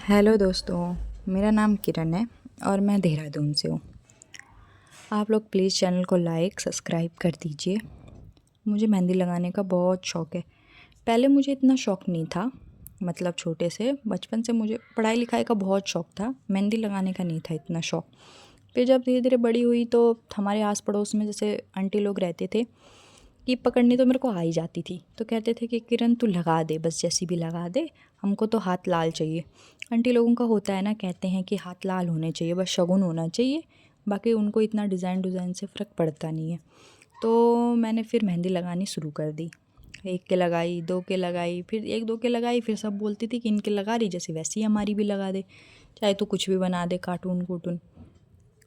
Hello दोस्तों, मेरा नाम किरण है और मैं देहरादून से हूँ। आप लोग प्लीज़ चैनल को लाइक सब्सक्राइब कर दीजिए। मुझे मेहंदी लगाने का बहुत शौक़ है। पहले मुझे इतना शौक़ नहीं था, मतलब छोटे से बचपन से मुझे पढ़ाई लिखाई का बहुत शौक़ था, मेहंदी लगाने का नहीं था इतना शौक़। फिर जब धीरे धीरे बड़ी हुई तो हमारे आस पड़ोस में जैसे आंटी लोग रहते थे कि पकड़नी तो मेरे को आ ही जाती थी, तो कहते थे कि किरण तू लगा दे, बस जैसी भी लगा दे, हमको तो हाथ लाल चाहिए। आंटी लोगों का होता है ना, कहते हैं कि हाथ लाल होने चाहिए, बस शगुन होना चाहिए, बाकी उनको इतना डिज़ाइन से फ़र्क पड़ता नहीं है। तो मैंने फिर मेहंदी लगानी शुरू कर दी। एक के लगाई, दो के लगाई, फिर एक दो के लगाई, फिर सब बोलती थी कि इनके लगा रही जैसे वैसी हमारी भी लगा दे, चाहे तो कुछ भी बना दे, कार्टून कूटून।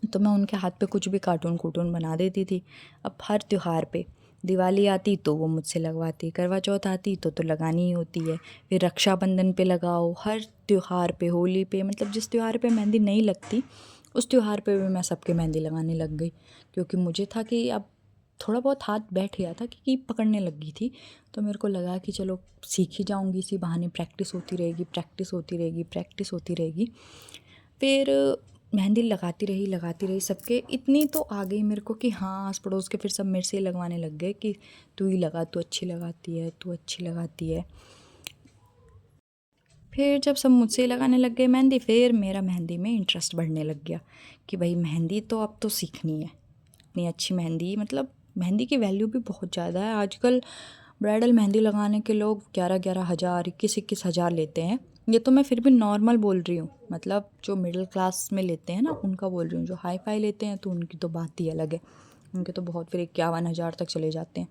तो मैं उनके हाथ पे कुछ भी कार्टून कूटून बना देती थी। अब हर त्योहार पे, दिवाली आती तो वो मुझसे लगवाती, करवा चौथ आती तो लगानी ही होती है, फिर रक्षाबंधन पे लगाओ, हर त्योहार पे, होली पे, मतलब जिस त्योहार पे मेहंदी नहीं लगती उस त्योहार पे भी मैं सबके मेहंदी लगाने लग गई। क्योंकि मुझे था कि अब थोड़ा बहुत हाथ बैठ गया था क्योंकि पकड़ने लगी थी, तो मेरे को लगा कि चलो सीख ही जाऊँगी, इसी बहाने प्रैक्टिस होती रहेगी, प्रैक्टिस होती रहेगी, प्रैक्टिस होती रहेगी। फिर मेहंदी लगाती रही सबके, इतनी तो आ गई मेरे को कि हाँ, आस पड़ोस के फिर सब मेरे से लगवाने लग गए कि तू ही लगा, तू अच्छी लगाती है, तू अच्छी लगाती है। फिर जब सब मुझसे ही लगाने लग गए मेहंदी, फिर मेरा मेहंदी में इंटरेस्ट बढ़ने लग गया कि भाई मेहंदी तो अब तो सीखनी है। इतनी अच्छी मेहंदी, मतलब मेहंदी की वैल्यू भी बहुत ज़्यादा है आजकल। ब्राइडल मेहंदी लगाने के लोग 11-11 हज़ार, 21-21 हज़ार लेते हैं। ये तो मैं फिर भी नॉर्मल बोल रही हूँ, मतलब जो मिडिल क्लास में लेते हैं ना उनका बोल रही हूँ। जो हाई फाई लेते हैं तो उनकी तो बात ही अलग है, उनके तो बहुत फिर 51 हज़ार तक चले जाते हैं।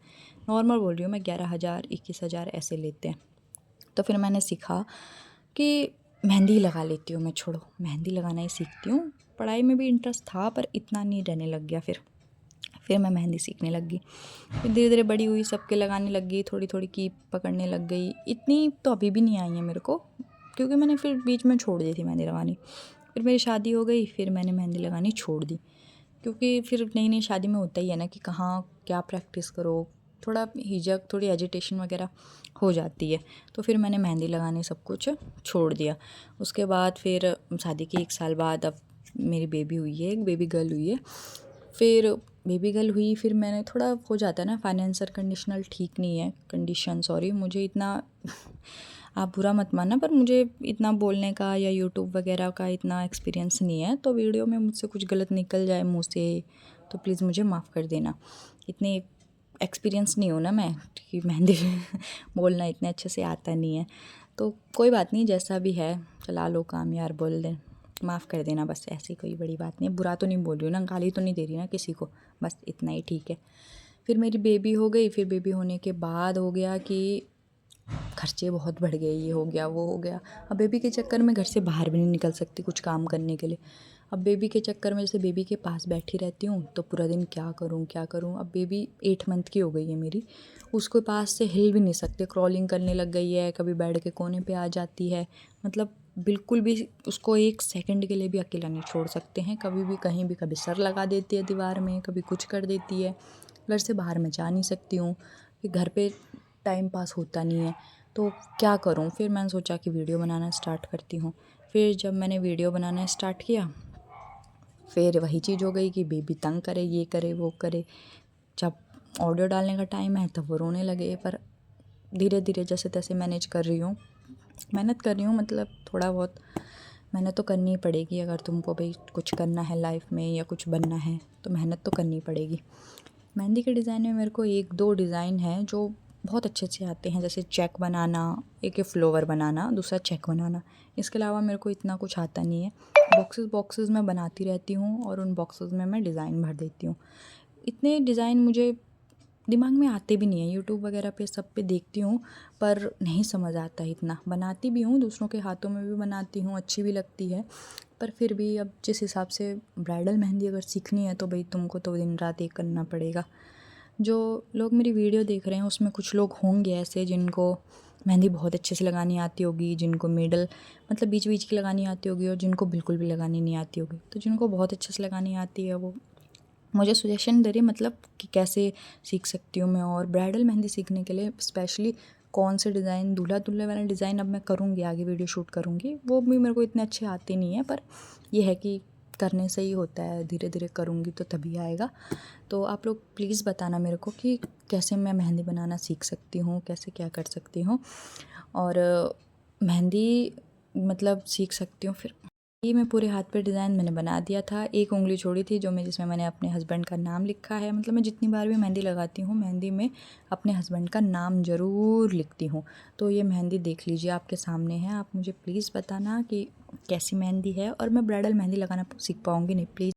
नॉर्मल बोल रही हूँ मैं, 11 हज़ार, 21 हज़ार ऐसे लेते हैं। तो फिर मैंने सीखा कि मेहंदी लगा लेती हूँ मैं, छोड़ो मेहंदी लगाना ही सीखती हूँ। पढ़ाई में भी इंटरेस्ट था पर इतना नहीं रहने लग गया। फिर मैं मेहंदी सीखने लग गई, फिर धीरे धीरे बड़ी हुई, सबके लगाने लग गई, थोड़ी थोड़ी की पकड़ने लग गई। इतनी तो अभी भी नहीं आई है मेरे को, क्योंकि मैंने फिर बीच में छोड़ दी थी मेहंदी लगानी। फिर मेरी शादी हो गई, फिर मैंने मेहंदी लगानी छोड़ दी, क्योंकि फिर नई नई शादी में होता ही है ना कि कहाँ क्या प्रैक्टिस करो, थोड़ा हिचक, थोड़ी एजिटेशन वगैरह हो जाती है। तो फिर मैंने मेहंदी लगाने सब कुछ छोड़ दिया। उसके बाद फिर शादी के 1 साल बाद अब मेरी बेबी हुई है, एक बेबी गर्ल हुई है। फिर बेबी गर्ल हुई, फिर मैंने थोड़ा हो जाता है ना, फाइनेंशियल कंडीशनल ठीक नहीं है, कंडीशन सॉरी, मुझे इतना आप बुरा मत मानना, पर मुझे इतना बोलने का या यूट्यूब वगैरह का इतना एक्सपीरियंस नहीं है, तो वीडियो में मुझसे कुछ गलत निकल जाए मुँह से तो प्लीज़ मुझे माफ़ कर देना। इतनी एक्सपीरियंस नहीं हूँ ना मैं कि मेहंदी बोलना इतने अच्छे से आता नहीं है। तो कोई बात नहीं, जैसा भी है चला लो काम यार, बोल दें, माफ़ कर देना, बस ऐसी कोई बड़ी बात नहीं है। बुरा तो नहीं बोल रही हूँ ना, गाली तो नहीं दे रही ना किसी को, बस इतना ही ठीक है। फिर मेरी बेबी हो गई, फिर बेबी होने के बाद हो गया कि खर्चे बहुत बढ़ गए, ये हो गया वो हो गया। अब बेबी के चक्कर में घर से बाहर भी नहीं निकल सकती कुछ काम करने के लिए। अब बेबी के चक्कर में जैसे बेबी के पास बैठी रहती हूँ तो पूरा दिन क्या करूँ क्या करूँ। अब बेबी 8 मंथ की हो गई है मेरी, उसको पास से हिल भी नहीं सकते, क्रॉलिंग करने लग गई है, कभी बेड के कोने पे आ जाती है, मतलब बिल्कुल भी उसको 1 सेकंड के लिए भी अकेला नहीं छोड़ सकते हैं, कभी भी कहीं भी, कभी सर लगा देती है दीवार में, कभी कुछ कर देती है। घर से बाहर मैं जा नहीं सकती हूँ, फिर घर पे टाइम पास होता नहीं है, तो क्या करूँ। फिर मैंने सोचा कि वीडियो बनाना स्टार्ट करती हूँ। फिर जब मैंने वीडियो बनाना स्टार्ट किया, फिर वही चीज़ हो गई कि बेबी तंग करे, ये करे वो करे। जब ऑडियो डालने का टाइम है तब वो रोने लगे। पर धीरे धीरे जैसे तैसे मैनेज कर रही हूँ, मेहनत कर रही हूँ, मतलब थोड़ा बहुत मेहनत तो करनी ही पड़ेगी। अगर तुमको भाई कुछ करना है लाइफ में या कुछ बनना है तो मेहनत तो करनी पड़ेगी। मेहंदी के डिज़ाइन में मेरे को 1-2 डिज़ाइन हैं जो बहुत अच्छे अच्छे आते हैं, जैसे चेक बनाना, एक ये फ्लोवर बनाना, दूसरा चेक बनाना। इसके अलावा मेरे को इतना कुछ आता नहीं है। बॉक्सेस मैं बनाती रहती हूँ और उन बॉक्सेस में मैं डिज़ाइन भर देती हूँ। इतने डिज़ाइन मुझे दिमाग में आते भी नहीं है, यूट्यूब वगैरह पे सब पे देखती हूँ पर नहीं समझ आता है इतना। बनाती भी हूँ, दूसरों के हाथों में भी बनाती हूँ, अच्छी भी लगती है, पर फिर भी अब जिस हिसाब से ब्राइडल मेहंदी अगर सीखनी है तो भाई तुमको तो दिन रात एक करना पड़ेगा। जो लोग मेरी वीडियो देख रहे हैं उसमें कुछ लोग होंगे ऐसे जिनको मेहंदी बहुत अच्छे से लगानी आती होगी, जिनको मिडल मतलब बीच बीच की लगानी आती होगी, और जिनको बिल्कुल भी लगानी नहीं आती होगी। तो जिनको बहुत अच्छे से लगानी आती है वो मुझे सजेशन दे रही, मतलब कि कैसे सीख सकती हूँ मैं। और ब्राइडल मेहंदी सीखने के लिए स्पेशली कौन से डिज़ाइन, दूल्हा दुल्हन वाला डिज़ाइन अब मैं करूँगी, आगे वीडियो शूट करूँगी, वो भी मेरे को इतने अच्छे आते नहीं हैं, पर ये है कि करने से ही होता है, धीरे धीरे करूँगी तो तभी आएगा। तो आप लोग प्लीज़ बताना मेरे को कि कैसे मैं मेहंदी बनाना सीख सकती हूँ, कैसे क्या कर सकती हूँ, और मेहंदी मतलब सीख सकती हूँ। फिर ये मैं पूरे हाथ पे डिज़ाइन मैंने बना दिया था, एक उंगली छोड़ी थी जिसमें मैंने अपने हस्बैंड का नाम लिखा है। मतलब मैं जितनी बार भी मेहंदी लगाती हूँ, मेहंदी में अपने हस्बैंड का नाम ज़रूर लिखती हूँ। तो ये मेहंदी देख लीजिए, आपके सामने है। आप मुझे प्लीज़ बताना कि कैसी मेहंदी है, और मैं ब्राइडल मेहंदी लगाना सीख पाऊँगी नहीं, प्लीज़